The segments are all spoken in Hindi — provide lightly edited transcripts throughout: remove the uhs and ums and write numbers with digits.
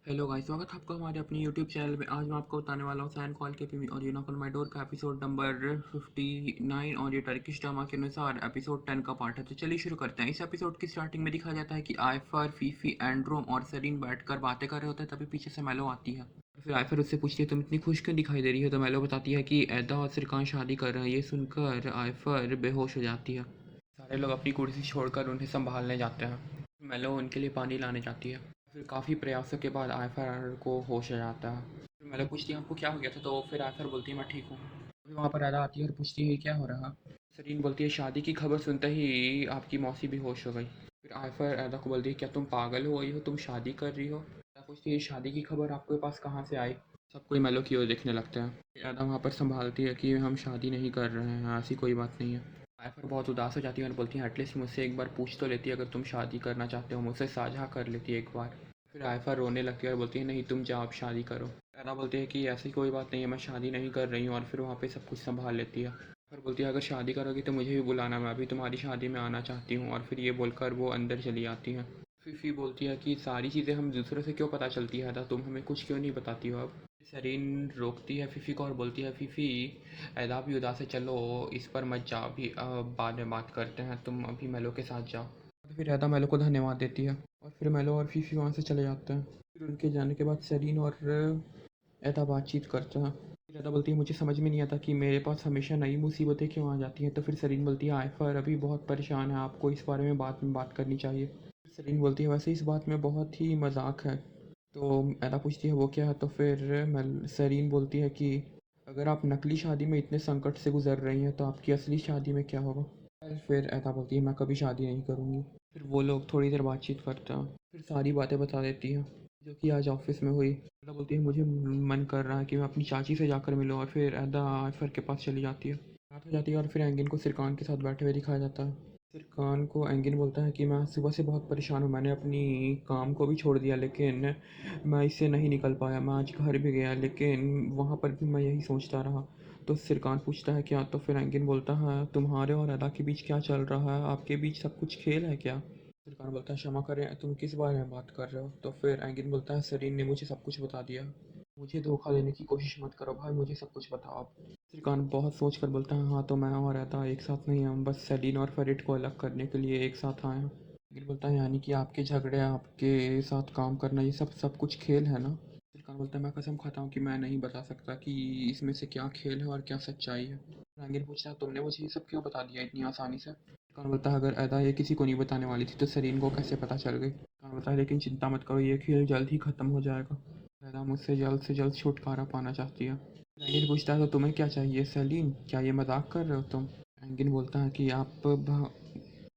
हेलो गाइस, स्वागत है आपका हमारे अपने यूट्यूब चैनल में। आज मैं आपको बताने वाला हूँ सैन कॉल के पीवी और you knock on my door का एपिसोड नंबर 59 और ये टर्किश ड्रामा के अनुसार एपिसोड 10 का पार्ट है। तो चलिए शुरू करते हैं। इस एपिसोड की स्टार्टिंग में दिखाया जाता है कि आयफर, फीफी, एंड्रोम और सरीन बैठकर बातें कर रहे होते हैं। तभी पीछे से मेलो आती है। फिर आयफर उससे पूछती है, तुम इतनी खुश क्यों दिखाई दे रही हो? तो मेलो बताती है कि एदा और सिरकान शादी कर रहे हैं। ये सुनकर आयफर बेहोश हो जाती है। सारे लोग अपनी कुर्सी छोड़कर उन्हें संभालने जाते हैं। मेलो उनके लिए पानी लाने जाती है। फिर काफ़ी प्रयासों के बाद आयफर को होश आ जाता है। फिर मेलो पूछती है, आपको क्या हो गया था? तो फिर आयफर बोलती है, मैं ठीक हूँ। फिर वहाँ पर एदा आती है और पूछती है, क्या हो रहा? सरीन बोलती है, शादी की खबर सुनते ही आपकी मौसी भी होश हो गई। फिर आयफर एदा को बोलती है, क्या तुम पागल हो गई हो? तुम शादी कर रही हो? एदा पूछती है, शादी की खबर आपके पास कहाँ से आई? सब कोई मेलो की ओर देखने लगता है। एदा वहाँ पर संभालती है कि हम शादी नहीं कर रहे हैं, ऐसी कोई बात नहीं है। आयफर बहुत उदास हो जाती है और बोलती है, एटलीस्ट मुझसे एक बार पूछ तो लेती, अगर तुम शादी करना चाहते हो मुझसे साझा कर लेती एक बार। फिर आयफर रोने लगती है और बोलती है, नहीं तुम जाओ, आप शादी करो। एना बोलती है कि ऐसी कोई बात नहीं है, मैं शादी नहीं कर रही हूँ, और फिर वहाँ पे सब कुछ संभाल लेती है। फिर बोलती है, अगर शादी करोगी तो मुझे भी बुलाना, मैं भी तुम्हारी शादी में आना चाहती हूँ। और फिर ये बोलकर वो अंदर चली आती है। फिफी बोलती है कि सारी चीज़ें हम दूसरों से क्यों पता चलती है, तुम हमें कुछ क्यों नहीं बताती हो अब? सरीन रोकती है फिफी को और बोलती है, फिफी एदा भी उदास है, चलो इस पर मत जाओ, अभी बाद में बात करते हैं, तुम अभी मेलो के साथ जाओ। तो फिर एदा मेलो को धन्यवाद देती है और फिर मेलो और फीफी वहाँ से चले जाते हैं। फिर उनके जाने के बाद सरीन और एदा बातचीत करते हैं। फिर एदा बोलती है, मुझे समझ में नहीं आता कि मेरे पास हमेशा नई मुसीबतें क्यों आ जाती हैं। तो फिर सरीन बोलती है, आयफर अभी बहुत परेशान है, आपको इस बारे में बात करनी चाहिए। फिर सरीन बोलती है, वैसे इस बात में बहुत ही मजाक है। तो एदा पूछती है, वो क्या है? तो फिर सरीन बोलती है कि अगर आप नकली शादी में इतने संकट से गुजर रही हैं तो आपकी असली शादी में क्या होगा? फिर एदा बोलती है, मैं कभी शादी नहीं करूँगी। फिर वो लोग थोड़ी देर बातचीत करते हैं, फिर सारी बातें बता देती है जो कि आज ऑफिस में हुई। एदा बोलती है, मुझे मन कर रहा है कि मैं अपनी चाची से जाकर मिलूँ। और फिर एदा आयफर के पास चली जाती है। रात हो जाती है और फिर एंगिन को सिरकान के साथ बैठे हुए दिखाया जाता है। फिर कान को एंगिन बोलता है कि मैं सुबह से बहुत परेशान हूँ, मैंने अपनी काम को भी छोड़ दिया, लेकिन मैं इससे नहीं निकल पाया। मैं आज घर भी गया, लेकिन वहाँ पर भी मैं यही सोचता रहा। तो सिरकान पूछता है, क्या? तो फिर एंगिन बोलता है, तुम्हारे और अदा के बीच क्या चल रहा है? आपके बीच सब कुछ खेल है क्या? सिरकान बोलता है, क्षमा करें, तुम किस बारे में बात कर रहे हो? तो फिर एंगिन बोलता है, सरीन ने मुझे सब कुछ बता दिया। मुझे धोखा देने की कोशिश मत करो भाई, मुझे सब कुछ बताओ आप। श्रीकांत बहुत सोच कर बोलता है, हाँ तो मैं और रहता एक साथ नहीं, हम बस सेलिन और फेरिट को अलग करने के लिए एक साथ आए हैं। गिल बोलता है, यानी कि आपके झगड़े, आपके साथ काम करना, ये सब सब कुछ खेल है ना? श्रीकांत बोलता है, मैं कसम खाता हूँ कि मैं नहीं बता सकता कि इसमें से क्या खेल है और क्या सच्चाई है। रागिर पूछता है, तुमने मुझे ये सब क्यों बता दिया इतनी आसानी से? श्रीकांत बोलता है, अगर अदा ये किसी को नहीं बताने वाली थी तो सरीन को कैसे पता चल गई? श्रीकांत बोलता है, लेकिन चिंता मत करो, ये खेल जल्द ही ख़त्म हो जाएगा। अदा मुझसे जल्द से जल्द छुटकारा पाना चाहती है। एंगिन पूछता है, तो तुम्हें क्या चाहिए सेलिन? क्या ये मजाक कर रहे हो तुम? एंगिन बोलता है कि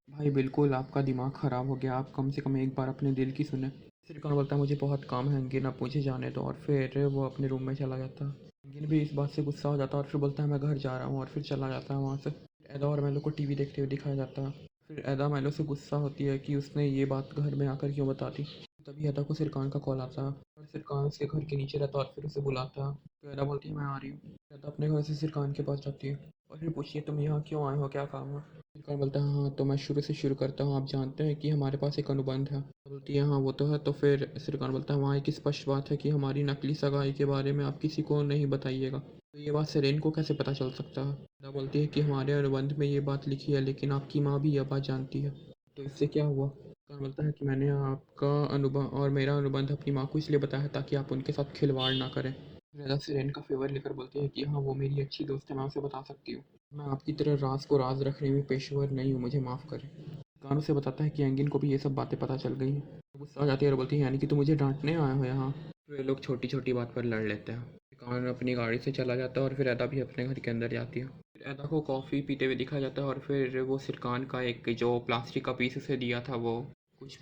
भाई बिल्कुल, आपका दिमाग ख़राब हो गया, आप कम से कम एक बार अपने दिल की सुने। सिरकान बोलता है, मुझे बहुत काम है एंगिन, अब मुझे जाने दो। और फिर वो अपने रूम में चला जाता है। एंगिन भी इस बात से गुस्सा हो जाता है और फिर बोलता है, मैं घर जा रहा हूँ, और फिर चला जाता है वहाँ से। एदा और मेलो को टीवी देखते हुए दिखाया जाता है। फिर एदा मेलो से गुस्सा होती है कि उसने ये बात घर में आकर क्यों बता दी। तभी एदा को सिरकान का कॉल आता है और सिरकान उसके घर के नीचे रहता है और फिर उसे बुलाता है। तो एदा बोलती है, मैं आ रही हूँ। एदा अपने घर से सिरकान के पास जाती है और फिर पूछती है, तुम यहाँ क्यों आए हो, क्या काम है? सिरकान बोलता है, हाँ तो मैं शुरू से शुरू करता हूँ, आप जानते हैं कि हमारे पास एक अनुबंध है? बोलती है, हाँ वो तो है। तो फिर सिरकान बोलता है, वहाँ एक स्पष्ट बात है कि हमारी नकली सगाई के बारे में आप किसी को नहीं बताइएगा। तो ये बात सेरेन को कैसे पता चल सकता है? एदा बोलती है कि हमारे अनुबंध में ये बात लिखी है, लेकिन आपकी माँ भी यह बात जानती है। तो इससे क्या हुआ? सिरकान बोलता है कि मैंने आपका अनुबंध और मेरा अनुबंध अपनी माँ को इसलिए बताया ताकि आप उनके साथ खिलवाड़ ना करें। रेदा सिरेन का फेवर लेकर बोलती है कि हाँ वो मेरी अच्छी दोस्त है, मैं उसे बता सकती हूँ। मैं आपकी तरह राज को राज रखने में पेशेवर नहीं हूँ, मुझे माफ़ करें। कान उसे बताता है कि एंगिन को भी ये सब बातें पता चल गई हैं। वो गुस्सा आ जाती है और बोलती है, यानी कि तुम मुझे डांटने आए हो यहाँ? तो ये लोग छोटी छोटी बात पर लड़ लेते हैं। कान अपनी गाड़ी से चला जाता है और फिर एदा भी अपने घर के अंदर जाती है। फिर एदा को कॉफ़ी पीते हुए दिखाया जाता है और फिर वो सिरकान का एक जो प्लास्टिक का पीस उसे दिया था, वो कुछ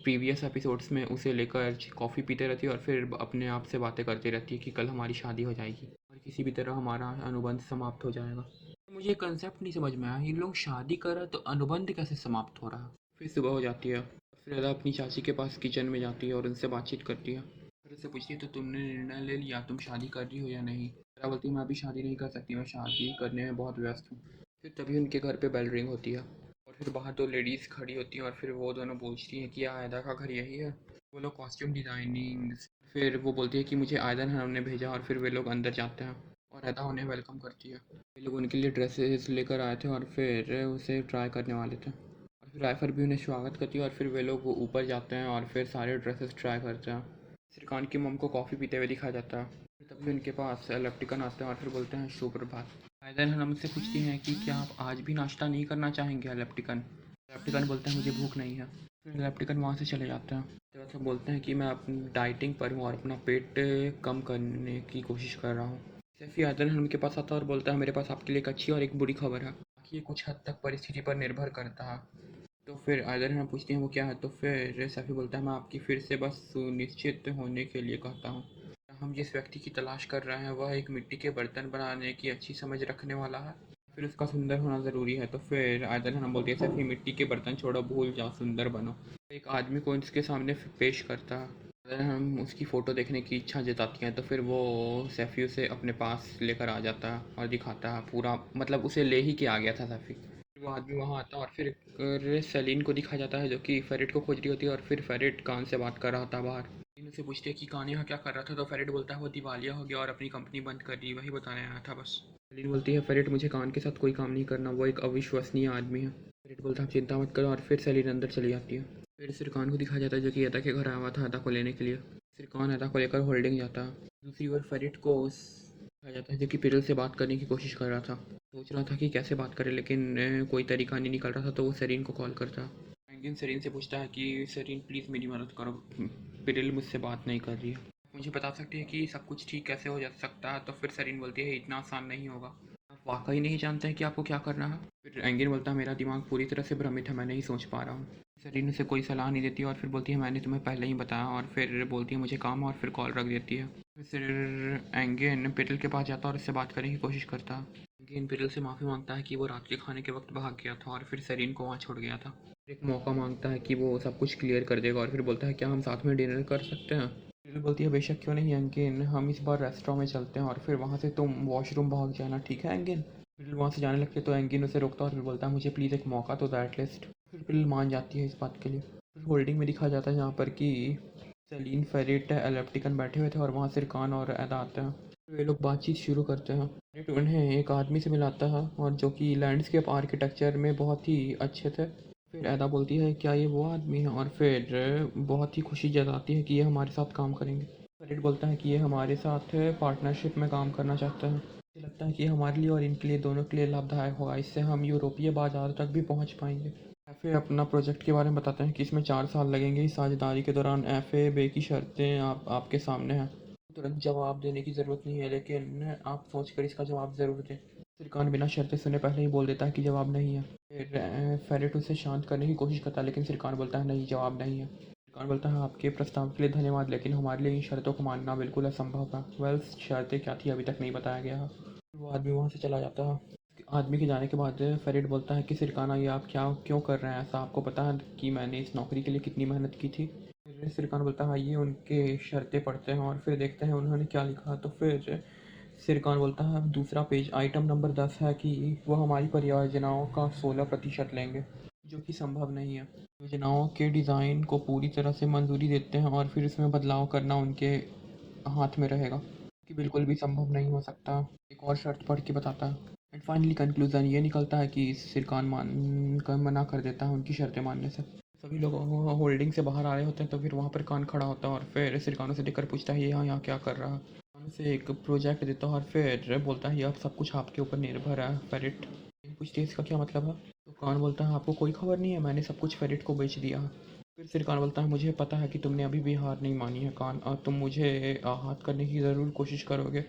प्रीवियस एपिसोड्स में उसे लेकर कॉफ़ी पीते रहती है और फिर अपने आप से बातें करती रहती है कि कल हमारी शादी हो जाएगी और किसी भी तरह हमारा अनुबंध समाप्त हो जाएगा। मुझे ये कंसेप्ट नहीं समझ में आया, ये लोग शादी कर रहे तो अनुबंध कैसे समाप्त हो रहा है? फिर सुबह हो जाती है। फिर अदा अपनी चाची के पास किचन में जाती है और उनसे बातचीत करती है। फिर उससे पूछती है, तो तुमने निर्णय ले लिया, तुम शादी कर रही हो या नहीं? अदा बोलती है, मैं अभी शादी नहीं कर सकती, मैं शादी करने में बहुत व्यस्त हूँ। फिर तभी उनके घर पे बेल रिंग होती है और फिर बाहर दो लेडीज़ खड़ी होती हैं और फिर वो दोनों पूछती हैं कि क्या अदा का घर यही है? वो लोग कॉस्ट्यूम डिज़ाइनिंग, फिर वो बोलती है कि मुझे आयदन हनम ने भेजा और फिर वे लोग अंदर जाते हैं और अदा उन्हें वेलकम करती है। वे लोग उनके लिए ड्रेसेस लेकर आए थे और फिर उसे ट्राई करने वाले थे और फिर आयफर भी उन्हें स्वागत करती है और फिर वे लोग ऊपर जाते हैं और फिर सारे ड्रेसेस ट्राई करते हैं। श्रीकांत की मम को कॉफ़ी पीते हुए दिखाया जाता है। फिर तभी उनके पास लेप्टिकन आते हैं और फिर बोलते हैं सुप्रभात। आयदन हनम से पूछती हैं कि क्या आप आज भी नाश्ता नहीं करना चाहेंगे लेप्टिकन। लेप्टिकन बोलते हैं मुझे भूख नहीं है। फिर लेप्टिकन वहाँ से चले जाते हैं। तो सब बोलते हैं कि मैं अपनी डाइटिंग पर हूँ और अपना पेट कम करने की कोशिश कर रहा हूँ। सैफी आयदन हनम के पास आता है और बोलता है मेरे पास आपके लिए एक अच्छी और एक बुरी खबर है, बाकी ये कुछ हद तक परिस्थिति पर निर्भर करता है। तो फिर आयदन हनम पूछती हैं वो क्या है। तो फिर सैफी बोलता है मैं आपकी फिर से बस सुनिश्चित होने के लिए कहता हूँ, हम जिस व्यक्ति की तलाश कर रहे हैं वह एक मिट्टी के बर्तन बनाने की अच्छी समझ रखने वाला है, फिर उसका सुंदर होना ज़रूरी है। तो फिर आयदन हनम बोलती है सैफी मिट्टी के बर्तन छोड़ो, भूल जाओ, सुंदर बनो। एक आदमी को उसके सामने पेश करता है। अगर हम उसकी फ़ोटो देखने की इच्छा जताती हैं तो फिर वो सैफ़ी उसे अपने पास लेकर आ जाता है और दिखाता है पूरा, मतलब उसे ले ही के आ गया था सैफ़ी। फिर वो आदमी वहाँ आता है और फिर सेलिन को दिखाया जाता है जो कि फेरिट को खोज रही होती है और फिर फेरिट कान से बात कर रहा था बाहर। सेलिन उससे पूछती है कि कान यहाँ क्या कर रहा था। तो फेरिट बोलता है वो दिवालिया हो गया और अपनी कंपनी बंद कर दी, वही बताने आया था बस। सेलिन बोलती है फेरिट मुझे कान के साथ कोई काम नहीं करना, वो एक अविश्वसनीय आदमी है। फेरिट बोलता है आप चिंता मत करो और फिर सेलिन अंदर चली जाती है। फिर सिरकान को दिखाया जाता है जो कि अदा के घर आया हुआ था अदा को लेने के लिए। सिरकान अदा को लेकर होल्डिंग जाता है। दूसरी ओर फेरिट को दिखाया जाता है जो कि पिरल से बात करने की कोशिश कर रहा था। सोच रहा था कि कैसे बात करे लेकिन कोई तरीका नहीं निकल रहा था तो वो सेरीन को कॉल करता है। फ्रैंकलिन सेरीन से पूछता है कि सेरीन प्लीज़ मेरी मदद करो, पिरल मुझसे बात नहीं कर रही है, मुझे बता सकती है कि सब कुछ ठीक कैसे हो जा सकता है। तो फिर सेरीन बोलती है इतना आसान नहीं होगा, आप वाकई नहीं जानते हैं कि आपको क्या करना है। फिर एंगिन बोलता है मेरा दिमाग पूरी तरह से भ्रमित है, मैं नहीं सोच पा रहा हूँ। सेरीन उसे कोई सलाह नहीं देती और फिर बोलती है मैंने तुम्हें पहले ही बताया, और फिर बोलती है मुझे काम है और फिर कॉल रख देती है। फिर एंगिन पिटल के पास जाता है और उससे बात करने की कोशिश करता है। एंगिन पिटल से माफ़ी मांगता है कि वो रात के खाने के वक्त भाग गया था और फिर सेरीन को वहाँ छोड़ गया था। फिर एक मौका मांगता है कि वो सब कुछ क्लियर कर देगा और फिर बोलता है क्या हम साथ में डिनर कर सकते हैं। पिटल बोलती है बेशक क्यों नहीं एंगिन, हम इस बार रेस्टोरेंट में चलते हैं और फिर वहाँ से तुम वॉशरूम भाग जाना, ठीक है एंगिन। पिटल वहाँ से जाने लगते तो एंगिन उसे रोकता है और फिर बोलता है मुझे प्लीज़ एक मौका तो दो एटलीस्ट। फिर पिटल मान जाती है इस बात के लिए। फिर होल्डिंग में दिखाया जाता है जहाँ पर कि सेलिन फेरिट एलेप्टिकन बैठे हुए थे और वहाँ सिरकान और अदा आते हैं। फिर वे लोग बातचीत शुरू करते हैं। फेरिट उन्हें एक आदमी से मिलाता है और जो कि लैंडस्केप आर्किटेक्चर में बहुत ही अच्छे थे। फिर अदा बोलती है क्या ये वो आदमी है, और फिर बहुत ही खुशी जताती है कि ये हमारे साथ काम करेंगे। फेरिट बोलता है कि ये हमारे साथ पार्टनरशिप में काम करना चाहता है, मुझे लगता है कि हमारे लिए और इनके लिए दोनों के लिए लाभदायक होगा, इससे हम यूरोपीय बाजार तक भी पहुंच पाएंगे। एफ ए अपना प्रोजेक्ट के बारे में बताते हैं कि इसमें 4 साल लगेंगे। इस साझेदारी के दौरान एफ ए बे की शर्तें आपके सामने हैं। तुरंत जवाब देने की ज़रूरत नहीं है लेकिन आप सोच कर इसका जवाब ज़रूर दें। सिरकान बिना शर्तें सुने पहले ही बोल देता है कि जवाब नहीं है। फिर फेरिट उसे शांत करने की कोशिश करता है लेकिन सिरकान बोलता है नहीं, जवाब नहीं है। सिरकान बोलता है आपके प्रस्ताव के लिए धन्यवाद लेकिन हमारे लिए इन शर्तों को मानना बिल्कुल असंभव है। वेल शर्तें क्या थी अभी तक नहीं बताया गया है। वो आदमी वहाँ से चला जाता है। आदमी के जाने के बाद फेरिड बोलता है कि सिरकाना ये आप क्या क्यों कर रहे हैं ऐसा, आपको पता है कि मैंने इस नौकरी के लिए कितनी मेहनत की थी। फिर सिरकाना बोलता है ये उनके शर्तें पढ़ते हैं और फिर देखते हैं उन्होंने क्या लिखा। तो फिर सिरकान बोलता है दूसरा पेज आइटम नंबर 10 है कि वो हमारी परियोजनाओं का 16% लेंगे, जो कि संभव नहीं है। योजनाओं के डिज़ाइन को पूरी तरह से मंजूरी देते हैं और फिर इसमें बदलाव करना उनके हाथ में रहेगा, कि बिल्कुल भी संभव नहीं हो सकता। एक और शर्त पढ़ के बताता है। एंड फाइनली कंक्लूज़न ये निकलता है कि सिरकान मान कर मना कर देता है उनकी शर्तें मानने से। सभी लोग होल्डिंग से बाहर आ रहे होते हैं तो फिर वहाँ पर कान खड़ा होता है और फिर सिरकानों से देखकर पूछता है ये यहाँ यहाँ क्या कर रहा है। कान से एक प्रोजेक्ट देता है और फिर बोलता है ये अब सब कुछ आपके ऊपर निर्भर है फेरिट। पूछती है इसका क्या मतलब है। तो कान बोलता है आपको कोई खबर नहीं है, मैंने सब कुछ फेरिट को बेच दिया है। फिर सिरकान बोलता है मुझे पता है कि तुमने अभी भी हार नहीं मानी है कान, और तुम मुझे आहत करने की ज़रूर कोशिश करोगे।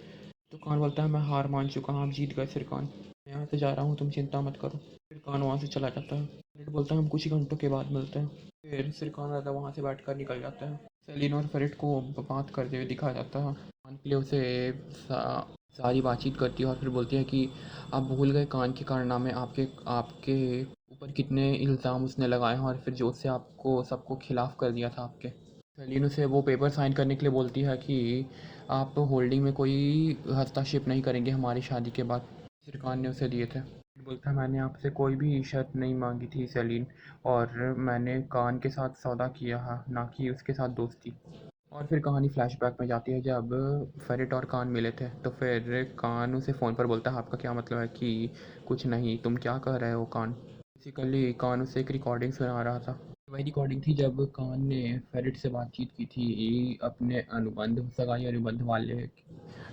तो कान बोलता है मैं हार मान चुका हूँ, आप जीत गए सिरकान, मैं यहाँ से जा रहा हूँ, तुम चिंता मत करो। फिर कान वहाँ से चला जाता है। फेरिट बोलता है हम कुछ ही घंटों के बाद मिलते हैं। फिर सिरकान दादा वहाँ से बैठ कर निकल जाता है। सेलिन और फेरिट को बात करते हुए दिखाया जाता है। कान के लिए उसे सारी बातचीत करती है और फिर बोलती है कि आप भूल गए कान के कारनामे, आपके आपके ऊपर कितने इल्ज़ाम उसने लगाए हैं और फिर जो उससे आपको सबको खिलाफ़ कर दिया था आपके। सेलिन उसे वो पेपर साइन करने के लिए बोलती है कि आप होल्डिंग में कोई हस्तक्षेप नहीं करेंगे हमारी शादी के बाद, सिरकान ने उसे दिए थे। बोलता है मैंने आपसे कोई भी शर्त नहीं मांगी थी सेलिन, और मैंने कान के साथ सौदा किया है, ना कि उसके साथ दोस्ती। और फिर कहानी फ्लैशबैक में जाती है जब फेरिट और कान मिले थे, तो फिर कान उसे फ़ोन पर बोलता है आपका क्या मतलब है कि कुछ नहीं, तुम क्या कह रहे हो कान। बेसिकली कान उसे एक रिकॉर्डिंग सुना रहा था। वही रिकॉर्डिंग थी जब कान ने फेरिट से बातचीत की थी अपने अनुबंध सगाई अनुबंध वाले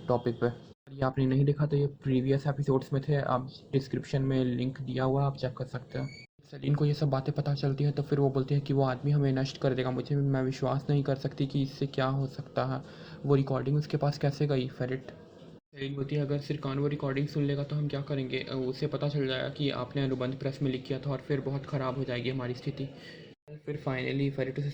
टॉपिक पे। और ये आपने नहीं देखा तो ये प्रीवियस एपिसोड्स में थे, आप डिस्क्रिप्शन में लिंक दिया हुआ है, आप चेक कर सकते हैं। सेलिन को ये सब बातें पता चलती हैं तो फिर वो बोलती है कि वो आदमी हमें नष्ट कर देगा, मुझे मैं विश्वास नहीं कर सकती कि इससे क्या हो सकता है। वो रिकॉर्डिंग उसके पास कैसे गई फेरिट। सेलिन बोलती है अगर सिरकान वो रिकॉर्डिंग सुन लेगा तो हम क्या करेंगे, उसे पता चल जाएगा कि आपने अनुबंध प्रेस में लिख किया था, और फिर बहुत ख़राब हो जाएगी हमारी स्थिति। फिर फाइनली फेरिट उसे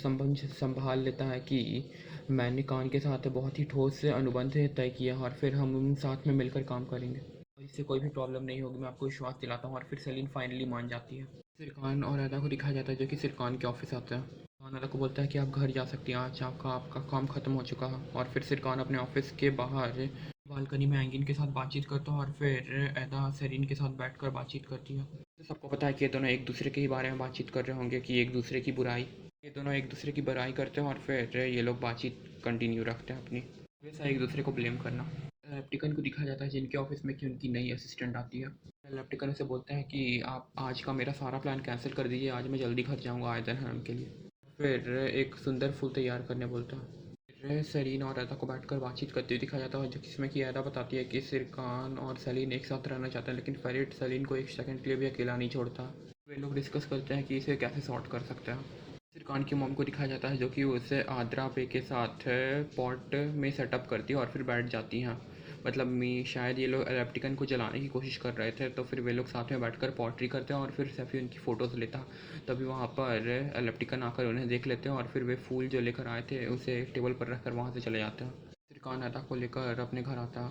संभाल लेता है कि मैंने कान के साथ बहुत ही ठोस से अनुबंध तय किया, और फिर हम साथ में मिलकर काम करेंगे और इससे कोई भी प्रॉब्लम नहीं होगी, मैं आपको विश्वास दिलाता हूँ। और फिर सेलिन फाइनली मान जाती है। सिरकान और अदा को दिखाया जाता है जो कि सिरकान के ऑफिस आता है। सिरकान अदा को बोलता है कि आप घर जा सकती हैं, आज आपका आपका काम ख़त्म हो चुका है। और फिर सिरकान अपने ऑफिस के बाहर बालकनी में एंगिन के साथ बातचीत करता है, और फिर अदा सेरिन के साथ बैठकर बातचीत करती है। तो सबको पता है कि ये दोनों एक दूसरे के ही बारे में बातचीत कर रहे होंगे, कि एक दूसरे की बुराई, ये दोनों एक दूसरे की बुराई करते हैं, और फिर ये लोग बातचीत कंटिन्यू रखते हैं अपनी, वैसा एक दूसरे को ब्लेम करना। लेप्टिकन को दिखाया जाता है जिनके ऑफिस में कि उनकी नई असिस्टेंट आती है। लेप्टिकन उसे बोलते हैं कि आप आज का मेरा सारा प्लान कैंसिल कर दीजिए, आज मैं जल्दी घर जाऊंगा आयदन के लिए। फिर एक सुंदर फूल तैयार करने बोलता है। फिर सेलिन और अदा को बैठकर बातचीत करते हुए दिखाया जाता है, जो जिसमें कि अदा बताती है कि सिरकान और सेलिन एक साथ रहना चाहते हैं, लेकिन फेरिट सेलिन को एक सेकंड के लिए भी अकेला नहीं छोड़ता। वे लोग डिस्कस करते हैं कि इसे कैसे सॉर्ट कर सकते हैं। सिरकान की मॉम को दिखाया जाता है जो कि उसे आद्रा पे के साथ पॉट में सेटअप करती है और फिर बैठ जाती हैं। मतलब शायद ये लोग एलेप्टिकन को जलाने की कोशिश कर रहे थे, तो फिर वे लोग साथ में बैठकर पॉटरी करते हैं, और फिर सैफी उनकी फ़ोटोज़ लेता। तभी वहाँ पर एलेप्टिकन आकर उन्हें देख लेते हैं, और फिर वे फूल जो लेकर आए थे उसे टेबल पर रखकर वहाँ से चले जाते हैं। सिरकान अदा को लेकर अपने घर आता।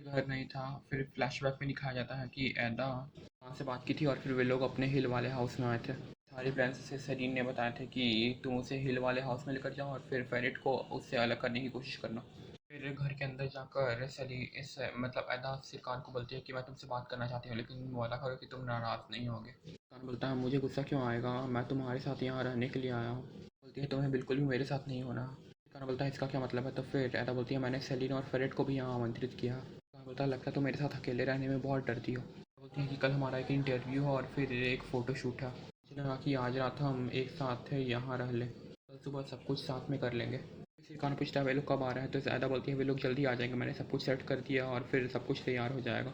घर नहीं था। फिर फ्लैशबैक में दिखाया जाता है कि अदा वहाँ से बात की थी, और फिर वे लोग अपने हिल वाले हाउस में आए थे। सारे प्लान्स से सेरीन ने बताया थे कि तुम उसे हिल वाले हाउस में लेकर जाओ, और फिर फेरिट को उससे अलग करने की कोशिश करना। फिर घर के अंदर जाकर सली इस मतलब अदा सिरकान को बोलती है कि मैं तुमसे बात करना चाहती हूँ, लेकिन वादा करो कि तुम नाराज़ नहीं होगे। सिरकान बोलता है मुझे गुस्सा क्यों आएगा, मैं तुम्हारे साथ यहाँ रहने के लिए आया हूँ। बोलती है तुम्हें बिल्कुल भी मेरे साथ नहीं होना। सिरकान बोलता है इसका क्या मतलब है, तो फिर अदा बोलती है मैंने सेलिन और फेरिट को भी यहाँ आमंत्रित किया। सिरकान बोलता है लगता है तुम मेरे साथ अकेले रहने में बहुत डरती हो। बोलती है कि कल हमारा एक इंटरव्यू है और फिर एक फ़ोटोशूट है, मुझे लगा कि आज रात हम एक साथ यहाँ रह लें, कल सुबह सब कुछ साथ में कर लेंगे। सिरकान पूछता है वे लोग कब आ रहे हैं, तो ज़्यादा बोलती है वे लोग जल्दी आ जाएंगे, मैंने सब कुछ सेट कर दिया और फिर सब कुछ तैयार हो जाएगा।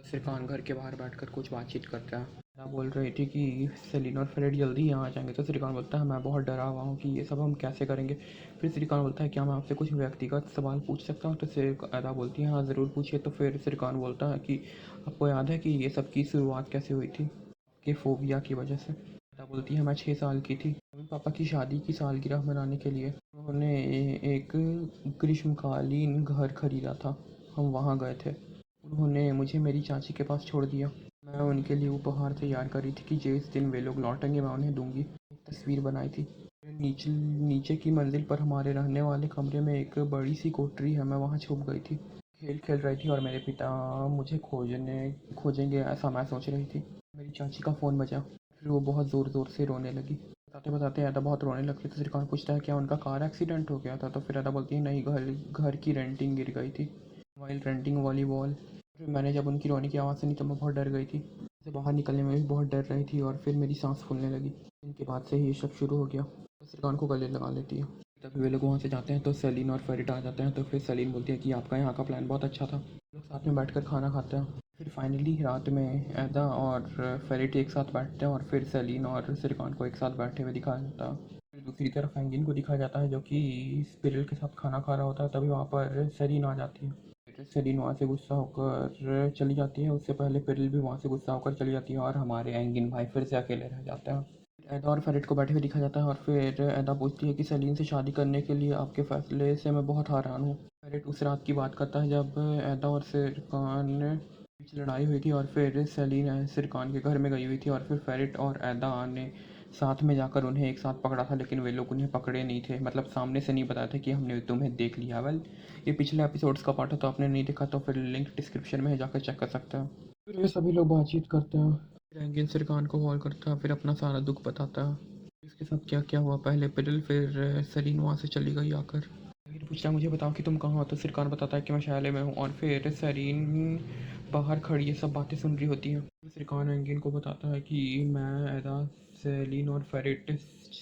सिरकान घर के बाहर बैठकर कुछ बातचीत करता है। मैं बोल रही थी कि सेलिन और फ्रेड जल्दी यहाँ आ जाएंगे, तो सिरकान बोलता है मैं बहुत डरा हुआ हूँ कि ये सब हम कैसे करेंगे। फिर सिरकान बोलता है क्या मैं आपसे कुछ व्यक्तिगत सवाल पूछ सकता हूँ, तो अदा बोलती है हाँ ज़रूर पूछिए। तो फिर सिरकान बोलता है कि आपको याद है कि ये सब की शुरुआत कैसे हुई थी, के फोबिया की वजह से। अदा बोलती है मैं 6 साल की थी, मम्मी पापा की शादी की सालगिरह मनाने के लिए उन्होंने एक ग्रीष्मकालीन घर खरीदा था, हम वहाँ गए थे। उन्होंने मुझे मेरी चाची के पास छोड़ दिया। मैं उनके लिए उपहार तैयार करी थी कि जिस दिन वे लोग लौटेंगे मैं उन्हें दूंगी। एक तस्वीर बनाई थी। नीचे नीचे की मंजिल पर हमारे रहने वाले कमरे में एक बड़ी सी कोठरी है, मैं वहाँ छुप गई थी। खेल खेल रही थी और मेरे पिता मुझे खोजेंगे ऐसा मैं सोच रही थी। मेरी चाची का फ़ोन बजा, फिर वो बहुत ज़ोर ज़ोर से रोने लगी। बताते बताते अदा बहुत रोने लगती, तो सिरकान पूछता है क्या उनका कार एक्सीडेंट हो गया था, तो फिर अदा बोलती है नहीं, घर घर की रेंटिंग गिर गई थी वाइल रेंटिंग वॉलीबॉल। फिर मैंने जब उनकी रोने की आवाज़ सुनी तो मैं बहुत डर गई थी, से बाहर निकलने में भी बहुत डर रही थी, और फिर मेरी सांस फूलने लगी। इनके बाद से ही ये सब शुरू हो गया। तो सिरकान को गले लगा लेती है। तभी वे लोग वहाँ से जाते हैं तो सेलिन और फेरिट आ जाते हैं, तो फिर सेलिन बोलती है कि आपका यहाँ का प्लान बहुत अच्छा था। लोग साथ में बैठकर खाना खाते हैं। फिर फाइनली रात में एदा और फेरिट एक साथ बैठते हैं, और फिर सेलिन और सिरकान को एक साथ बैठे हुए दिखाया जाता है। फिर दूसरी तरफ एंगिन को दिखाया जाता है जो कि स्पिरिल के साथ खाना खा रहा होता है, तभी वहाँ पर सेलिन आ जाती है। फिर सेलिन वहाँ से गुस्सा होकर चली जाती है, उससे पहले पिरिल भी वहाँ से गुस्सा होकर चली जाती है, और हमारे एंगिन भाई फिर से अकेले रह जाते हैं। एदा और फेरिट को बैठे हुए दिखाया जाता है, और फिर एदा पूछती है कि सेलिन से शादी करने के लिए आपके फ़ैसले से मैं बहुत हैरान हूँ। फेरिट उस रात की बात करता है जब एदा और सिरकान बीच लड़ाई हुई थी, और फिर सेलिन सिरकान के घर में गई हुई थी, और फिर फेरिट और एदा ने साथ में जाकर उन्हें एक साथ पकड़ा था, लेकिन वे लोग उन्हें पकड़े नहीं थे, मतलब सामने से नहीं बताया था कि हमने तुम्हें देख लिया। वेल, ये पिछले एपिसोड्स का पार्ट है, तो आपने नहीं देखा तो फिर लिंक डिस्क्रिप्शन में है, जाकर चेक कर सकते हैं। फिर वे सभी लोग बातचीत करते हैं। फिर एंगिन सिरकान को कॉल करता है, फिर अपना सारा दुख बताता है इसके साथ क्या क्या हुआ। पहले पिडल, फिर सलीन वहाँ से चली गई आकर। एंगिन पूछता है मुझे बताओ कि तुम कहाँ हो, तो सिरकान बताता है कि मैं शाले में हूँ। और फिर सरीन बाहर खड़ी ये सब बातें सुन रही होती है। सिरकान एंगिन को बताता है कि मैं एदा, सेलिन और फेरिट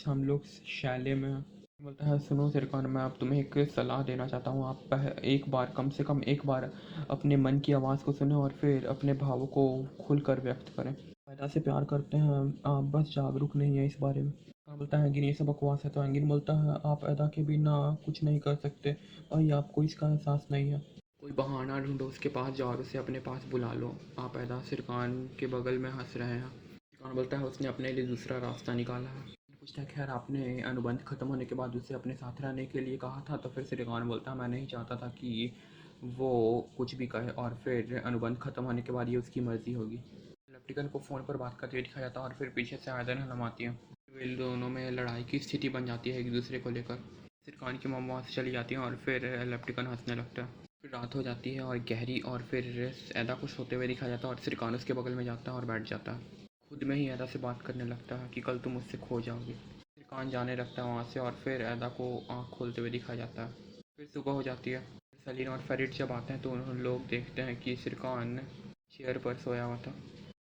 हम लोग शाले में हैं। बोलता है सुनो सिरकान, मैं अब तुम्हें एक सलाह देना चाहता हूँ। आप एक बार, कम से कम एक बार अपने मन की आवाज़ को सुने और फिर अपने भावों को खुलकर व्यक्त करें। पैदा से प्यार करते हैं, आप बस जागरूक नहीं है इस बारे में। हाँ, बोलता है एंगिन ये सब बकवास है। तो एंगिन बोलता है आप अदा के बिना कुछ नहीं कर सकते, भाई आपको इसका एहसास नहीं है। कोई बहाना ढूंढो, उसके पास जाओ और उसे अपने पास बुला लो। आप अदा सिरकान के बगल में हंस रहे हैं। सिरकान बोलता है उसने अपने लिए दूसरा रास्ता निकाला है। पूछता है खैर आपने अनुबंध खत्म होने के बाद उसे अपने साथ रहने के लिए कहा था। तो फिर सिरकान बोलता है मैं नहीं चाहता था कि वो कुछ भी कहे, और फिर अनुबंध खत्म होने के बाद ये उसकी मर्ज़ी होगी। इलेक्ट्रिकल को फ़ोन पर बात करते हुए दिखाया जाता है और फिर पीछे से आयरन हलम आती है। वे दोनों में लड़ाई की स्थिति बन जाती है एक दूसरे को लेकर। सिरकान की मम्मा वहाँ से चली जाती हैं और फिर इलेक्ट्रिकल हंसने लगता है। फिर रात हो जाती है और गहरी, और फिर ऐदा को सोते हुए दिखाया जाता है और सिरकान उसके बगल में जाता है और बैठ जाता है। खुद में ही ऐदा से बात करने लगता है कि कल तुम मुझसे खो जाओगे। सिरकान जाने लगता है वहाँ से और फिर ऐदा को आँख खोलते हुए दिखाया जाता है। फिर सुबह हो जाती है। सलीन और फेरिट जब आते हैं तो उन लोग देखते हैं कि सिरकान चेयर पर सोया हुआ था।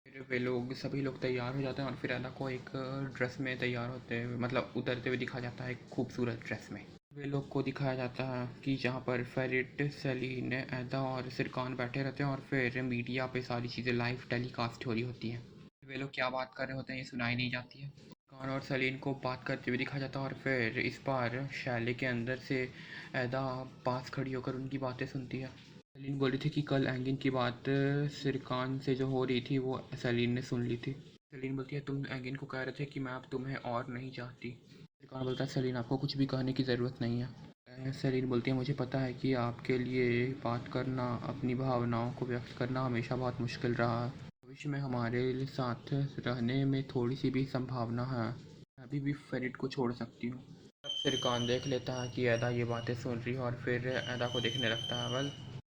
फिर वे लोग, सभी लोग तैयार हो जाते हैं और फिर ऐदा को एक ड्रेस में तैयार होते हैं, मतलब उतरते हुए दिखाया जाता है एक खूबसूरत ड्रेस में। वे लोग को दिखाया जाता है कि जहाँ पर फेरिट, सलीन, ऐदा और सिरकान बैठे रहते हैं और फिर मीडिया पे सारी चीज़ें लाइव टेलीकास्ट हो रही होती हैं। वे लोग क्या बात कर रहे होते हैं ये सुनाई नहीं जाती है। कान और सलीन को बात करते हुए दिखाया जाता है और फिर इस बार शैले के अंदर से ऐदा पास खड़ी होकर उनकी बातें सुनती है। सलीन बोल रही थी कि कल एंगिन की बात सिरकान से जो हो रही थी वो सलीन ने सुन ली थी। सलीन बोलती है तुम एंगिन को कह रहे थे कि मैं अब तुम्हें और नहीं चाहती। सिरकान बोलता है सलीन आपको कुछ भी कहने की ज़रूरत नहीं है। सलीन बोलती है मुझे पता है कि आपके लिए बात करना, अपनी भावनाओं को व्यक्त करना हमेशा बहुत मुश्किल रहा है। भविष्य में हमारे साथ रहने में थोड़ी सी भी संभावना है, मैं अभी भी फेरिट को छोड़ सकती हूँ। तब सिरकान देख लेता है कि ऐदा ये बातें सुन रही है और फिर ऐदा को देखने लगता है। वेल,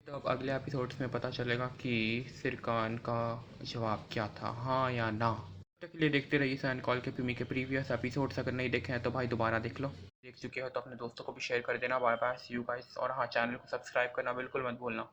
तो अब अगले एपिसोड्स में पता चलेगा कि सिरकान का जवाब क्या था, हाँ या ना। तब तक के लिए देखते रहिए सैन कॉल के प्रीमी के प्रीवियस एपिसोड्स। अगर नहीं देखे हैं तो भाई दोबारा देख लो। देख चुके हो तो अपने दोस्तों को भी शेयर कर देना। Bye bye, see you guys. और हाँ, चैनल को सब्सक्राइब करना बिल्कुल मत भूलना।